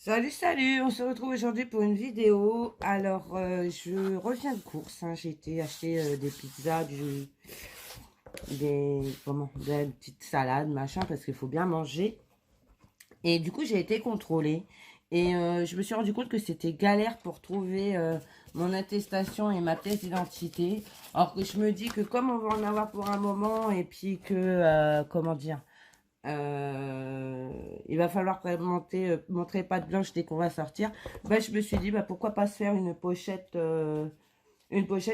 Salut, salut, on se retrouve aujourd'hui pour une vidéo. Alors, je reviens de course, hein. J'ai été acheter des pizzas, des petites salades, machin, parce qu'il faut bien manger. Et du coup, j'ai été contrôlée. Et je me suis rendu compte que c'était galère pour trouver mon attestation et ma pièce d'identité. Alors que je me dis que comme on va en avoir pour un moment, et puis que, comment dire, il va falloir montrer patte blanche dès qu'on va sortir. Bah, je me suis dit, bah, pourquoi pas se faire une pochette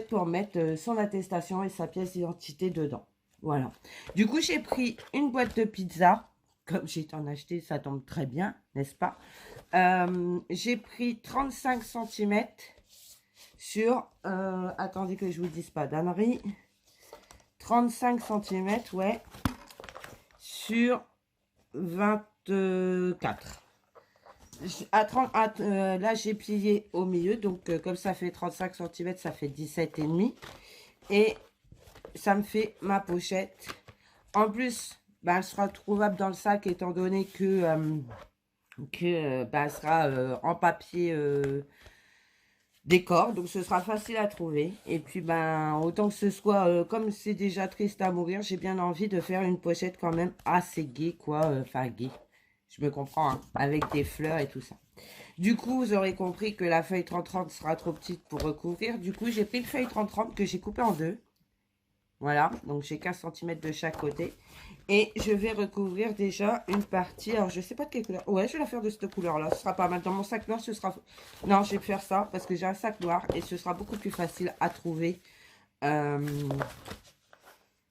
pour mettre son attestation et sa pièce d'identité dedans. Voilà. Du coup, j'ai pris une boîte de pizza. Comme j'ai été en acheter, ça tombe très bien, n'est-ce pas? J'ai pris 35 centimètres sur... attendez que je vous dise pas d'ânerie. 35 centimètres, ouais. Sur 24. Là, j'ai plié au milieu. Donc, comme ça fait 35 centimètres, ça fait 17,5. Et ça me fait ma pochette. En plus, bah, elle sera trouvable dans le sac étant donné que, bah, elle sera en papier décor. Donc, ce sera facile à trouver. Et puis, ben, autant que ce soit, comme c'est déjà triste à mourir, j'ai bien envie de faire une pochette quand même assez gaie, quoi. Enfin, gaie. Je me comprends, hein, avec des fleurs et tout ça. Du coup, vous aurez compris que la feuille 30-30 sera trop petite pour recouvrir. Du coup, j'ai pris une feuille 30-30 que j'ai coupée en deux. Voilà, donc j'ai 15 centimètres de chaque côté. Et je vais recouvrir déjà une partie. Alors, je sais pas de quelle couleur. Ouais, je vais la faire de cette couleur-là. Ce sera pas mal. Dans mon sac noir, ce sera... Non, je vais faire ça parce que j'ai un sac noir et ce sera beaucoup plus facile à trouver.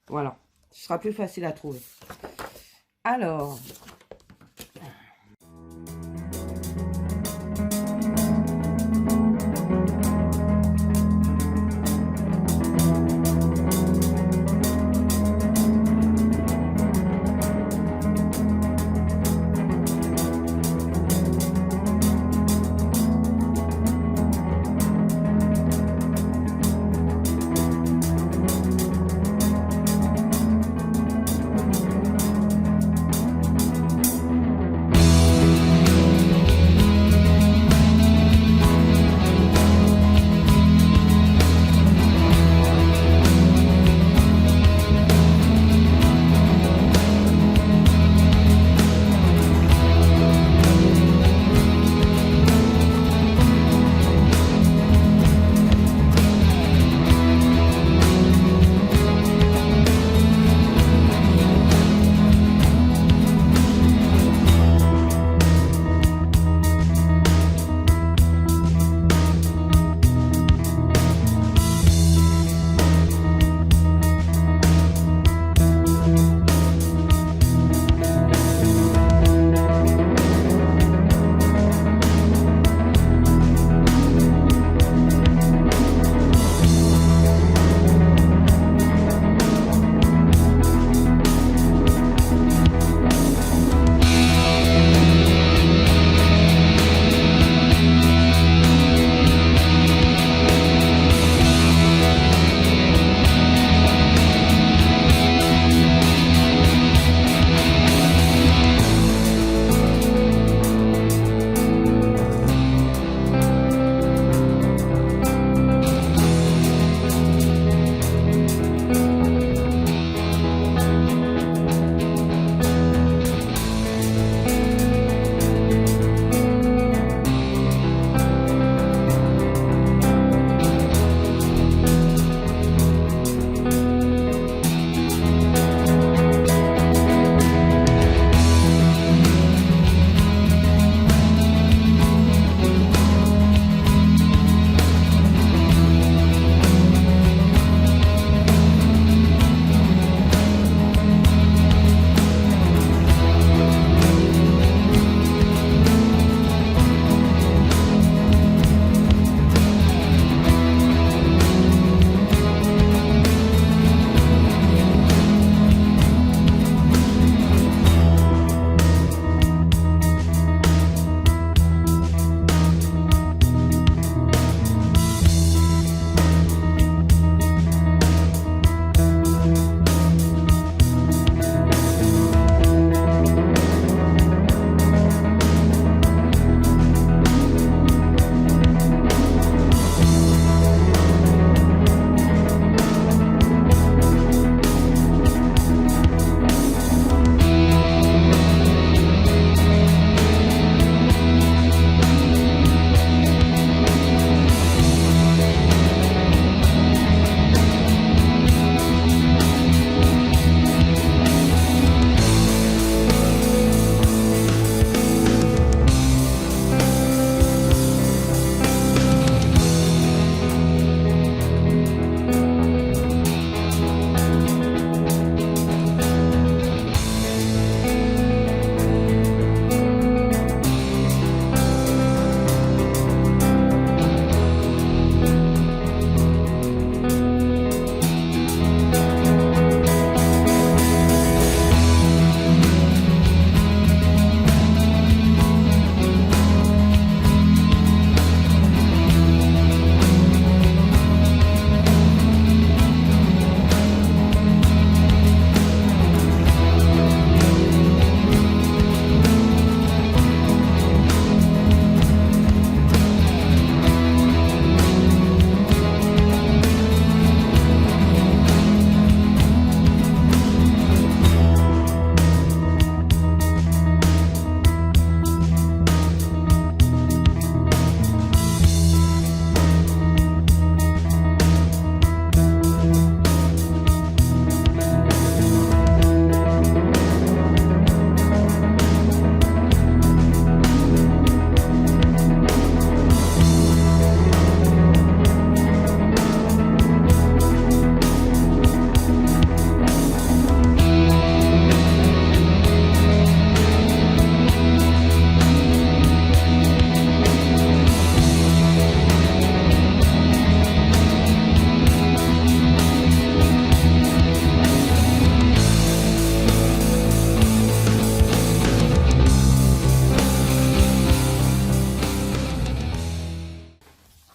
Voilà, ce sera plus facile à trouver. Alors...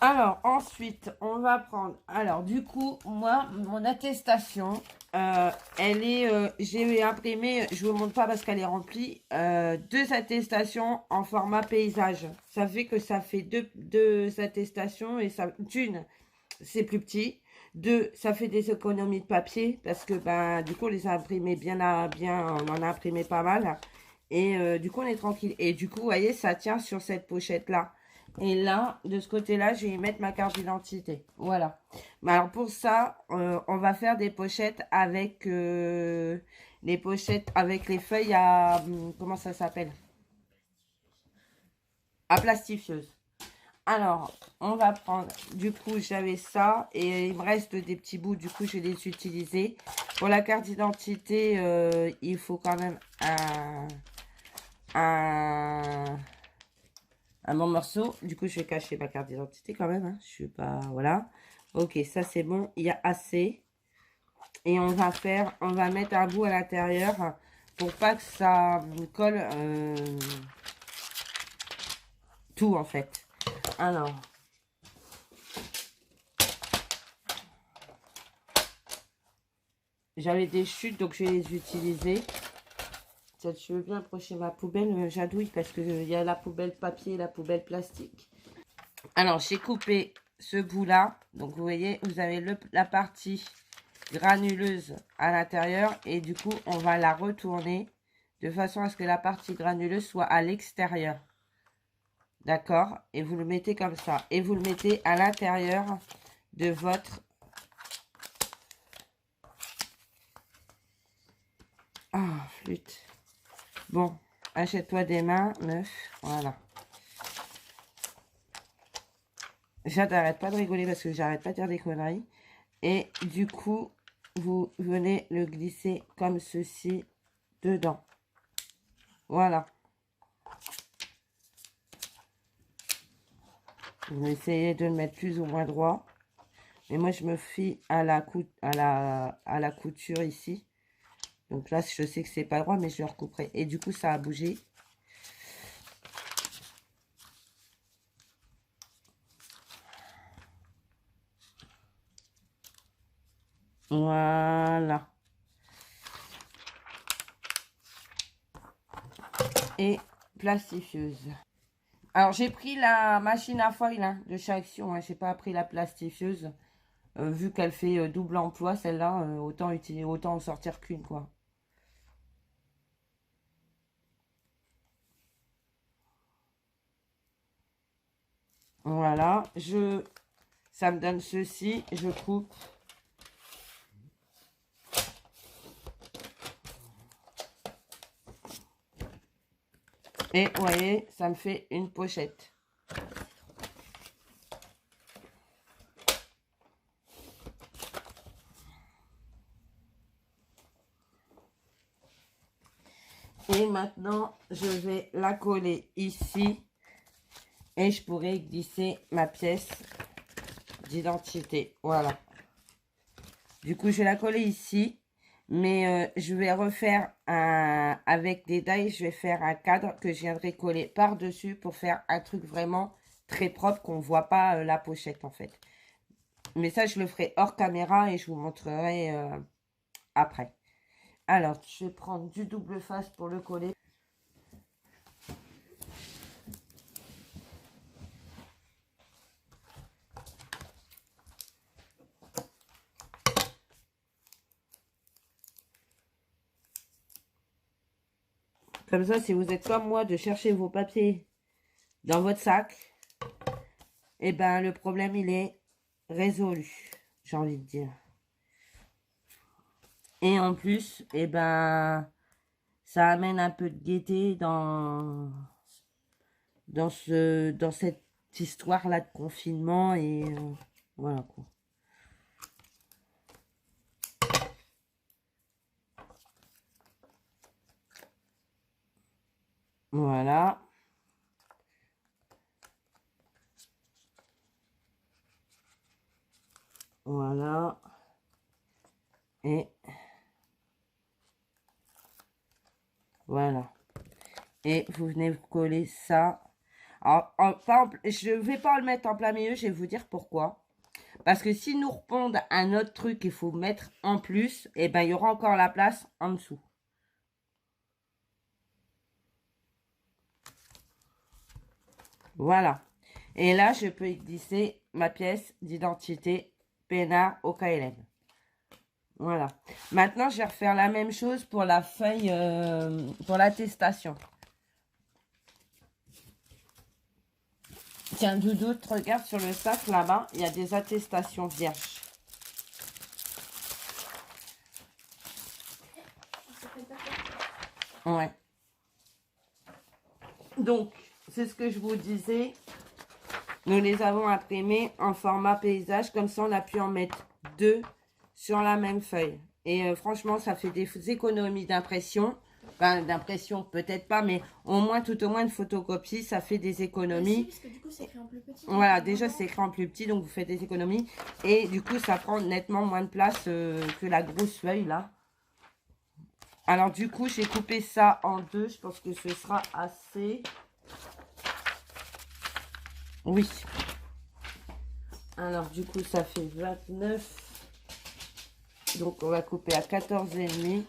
Alors, ensuite, on va prendre... Alors, du coup, moi, mon attestation, elle est... j'ai imprimé, je vous montre pas parce qu'elle est remplie, deux attestations en format paysage. Ça fait que ça fait deux attestations et ça... D'une, c'est plus petit. Deux, ça fait des économies de papier parce que, ben, du coup, on les a imprimés bien, on en a imprimé pas mal. Et du coup, on est tranquille. Et du coup, vous voyez, ça tient sur cette pochette-là. Et là, de ce côté-là, je vais y mettre ma carte d'identité. Voilà. Mais alors, pour ça, on va faire des pochettes avec les pochettes avec les feuilles à... comment ça s'appelle? À plastifieuse. Alors, on va prendre... Du coup, j'avais ça. Et il me reste des petits bouts. Du coup, je vais les utiliser. Pour la carte d'identité, il faut quand même un bon morceau. Du coup, je vais cacher ma carte d'identité quand même. Hein. Je suis pas... Voilà. Ok, ça c'est bon. Il y a assez. Et on va mettre un bout à l'intérieur pour pas que ça colle tout en fait. Alors. J'avais des chutes, donc je vais les utiliser. Je veux bien approcher ma poubelle, j'adouille parce qu'il y a la poubelle papier et la poubelle plastique. Alors, j'ai coupé ce bout-là. Donc, vous voyez, vous avez la partie granuleuse à l'intérieur. Et du coup, on va la retourner de façon à ce que la partie granuleuse soit à l'extérieur. D'accord? Et vous le mettez comme ça. Et vous le mettez à l'intérieur de votre... Ah, flûte. Bon, achète-toi des mains, meuf. Voilà. J'arrête pas de rigoler parce que j'arrête pas de dire des conneries. Et du coup, vous venez le glisser comme ceci dedans. Voilà. Vous essayez de le mettre plus ou moins droit. Mais moi, je me fie à la couture ici. Donc là, je sais que c'est pas droit, mais je le recouperai. Et du coup, ça a bougé. Voilà. Et plastifieuse. Alors, j'ai pris la machine à foil hein, de chez Action. Hein. J'ai pas pris la plastifieuse. Vu qu'elle fait double emploi, celle-là, autant en sortir qu'une, quoi. Voilà. Ça me donne ceci. Je coupe. Et vous voyez, ça me fait une pochette. Et maintenant, je vais la coller ici. Et je pourrais glisser ma pièce d'identité. Voilà. Du coup, je vais la coller ici. Mais je vais refaire avec des die, je vais faire un cadre que je viendrai coller par-dessus pour faire un truc vraiment très propre qu'on ne voit pas la pochette en fait. Mais ça, je le ferai hors caméra et je vous montrerai après. Alors, je vais prendre du double face pour le coller. Comme ça, si vous êtes comme moi de chercher vos papiers dans votre sac, et ben le problème, il est résolu, j'ai envie de dire. Et en plus, et ben ça amène un peu de gaieté dans cette histoire-là de confinement et voilà quoi. Voilà. Voilà. Et voilà. Et vous venez vous coller ça. Alors, je ne vais pas le mettre en plein milieu, je vais vous dire pourquoi. Parce que si nous répondent un autre truc qu'il faut mettre en plus, et ben il y aura encore la place en dessous. Voilà. Et là, je peux glisser ma pièce d'identité peinard au KLM. Voilà. Maintenant, je vais refaire la même chose pour la feuille, pour l'attestation. Tiens, Doudou, regarde sur le sac là-bas, il y a des attestations vierges. Ouais. Donc, c'est ce que je vous disais. Nous les avons imprimés en format paysage. Comme ça, on a pu en mettre 2 sur la même feuille. Et franchement, ça fait des économies d'impression. Enfin, d'impression, peut-être pas, mais au moins, tout au moins, une photocopie, ça fait des économies. Parce que du coup, c'est écrit en plus petit. Voilà, déjà, c'est écrit en plus petit, donc vous faites des économies. Et du coup, ça prend nettement moins de place que la grosse feuille, là. Alors, du coup, j'ai coupé ça en 2. Je pense que ce sera assez. Oui. Alors, du coup, ça fait 29. Donc, on va couper à 14,5.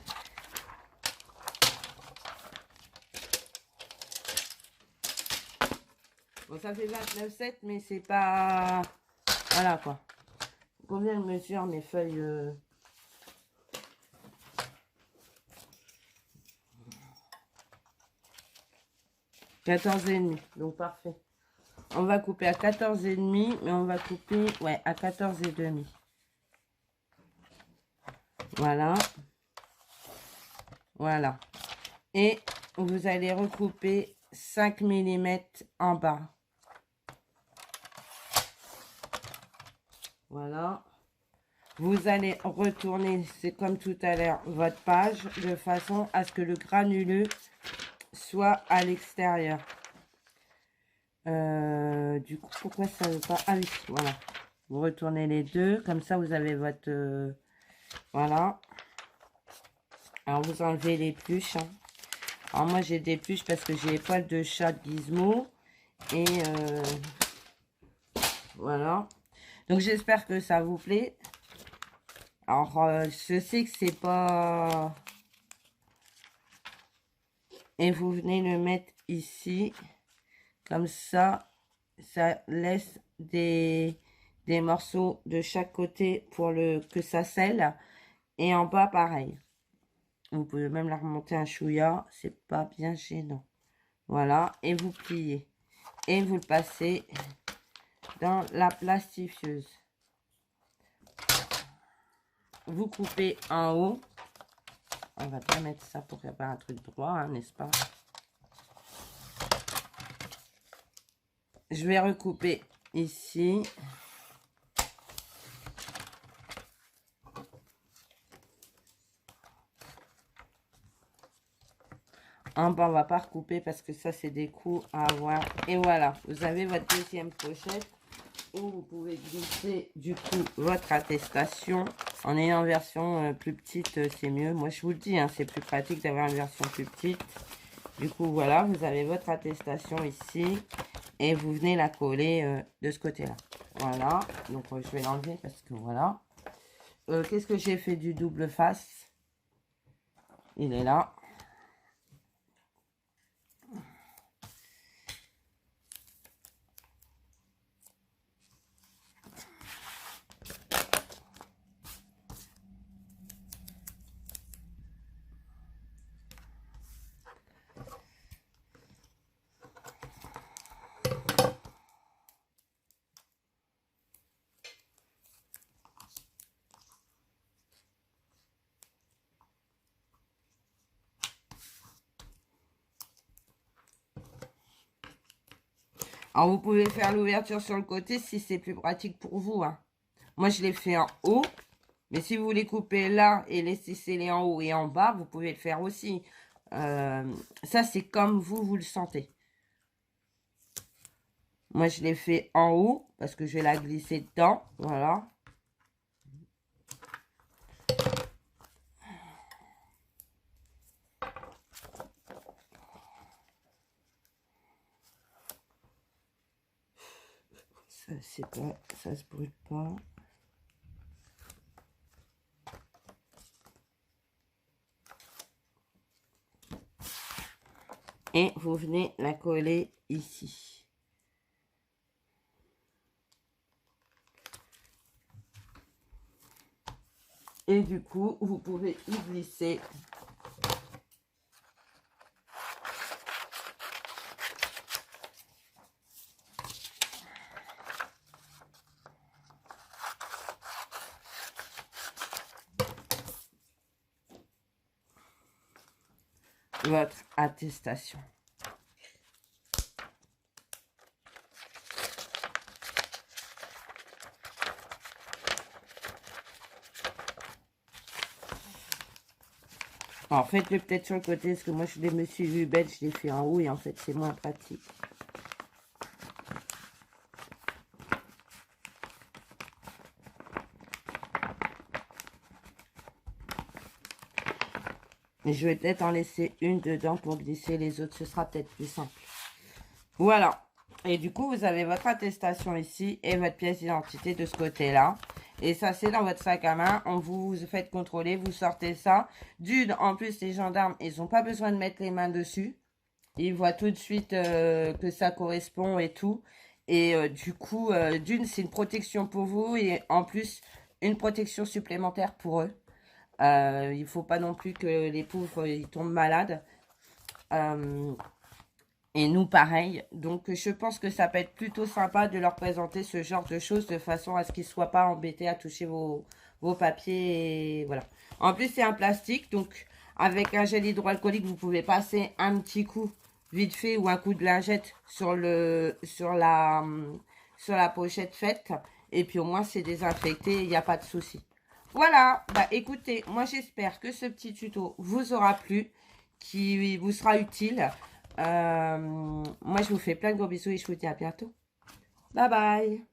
Bon, ça fait 29,7, mais c'est pas... Voilà, quoi. Combien de mesure mes feuilles 14,5. Donc, parfait. On va couper à 14,5, mais on va couper, ouais, à 14,5. Voilà. Voilà. Et vous allez recouper 5 mm en bas. Voilà. Vous allez retourner, c'est comme tout à l'heure, votre page de façon à ce que le granuleux soit à l'extérieur. Du coup, pourquoi ça ne veut pas... Ah oui, voilà. Vous retournez les deux, comme ça vous avez votre... voilà. Alors, vous enlevez les pluches. Hein. Alors, moi, j'ai des pluches parce que j'ai les poils de chat de Gizmo. Et voilà. Donc, j'espère que ça vous plaît. Alors, je sais que c'est pas... Et vous venez le mettre ici. Comme ça, ça laisse des morceaux de chaque côté pour que ça scelle. Et en bas, pareil. Vous pouvez même la remonter un chouïa. C'est pas bien gênant. Voilà. Et vous pliez. Et vous le passez dans la plastifieuse. Vous coupez en haut. On va bien mettre ça pour faire un truc droit, hein, n'est-ce pas? Je vais recouper ici. En bas, on va pas recouper parce que ça, c'est des coups à avoir. Et voilà, vous avez votre deuxième pochette où vous pouvez glisser du coup votre attestation. En ayant une version plus petite, c'est mieux. Moi, je vous le dis, hein, c'est plus pratique d'avoir une version plus petite. Du coup, voilà, vous avez votre attestation ici. Et vous venez la coller de ce côté-là. Voilà, donc je vais l'enlever parce que voilà. Qu'est-ce que j'ai fait du double face? Il est là. Alors, vous pouvez faire l'ouverture sur le côté si c'est plus pratique pour vous. Hein. Moi, je l'ai fait en haut. Mais si vous voulez couper là et laisser sceller en haut et en bas, vous pouvez le faire aussi. Ça, c'est comme vous le sentez. Moi, je l'ai fait en haut parce que je vais la glisser dedans. Voilà. Ça, c'est pas, ça se brûle pas. Et vous venez la coller ici. Et du coup, vous pouvez y glisser votre attestation. Alors, faites-le peut-être sur le côté, parce que moi, je me suis vue belle, je l'ai fait en haut, et en fait, c'est moins pratique. Et je vais peut-être en laisser une dedans pour glisser les autres, ce sera peut-être plus simple. Voilà. Et du coup, vous avez votre attestation ici et votre pièce d'identité de ce côté-là. Et ça, c'est dans votre sac à main. On vous faites contrôler, vous sortez ça. D'une, en plus, les gendarmes, ils n'ont pas besoin de mettre les mains dessus. Ils voient tout de suite que ça correspond et tout. Et du coup, d'une, c'est une protection pour vous. Et en plus, une protection supplémentaire pour eux. Il ne faut pas non plus que les pauvres ils tombent malades. Et nous, pareil. Donc, je pense que ça peut être plutôt sympa de leur présenter ce genre de choses de façon à ce qu'ils ne soient pas embêtés à toucher vos papiers. Et voilà. En plus, c'est un plastique. Donc, avec un gel hydroalcoolique, vous pouvez passer un petit coup vite fait ou un coup de lingette sur la pochette faite. Et puis, au moins, c'est désinfecté. Il n'y a pas de souci. Voilà. Bah, écoutez, moi, j'espère que ce petit tuto vous aura plu, qui vous sera utile. Moi, je vous fais plein de gros bisous et je vous dis à bientôt. Bye bye.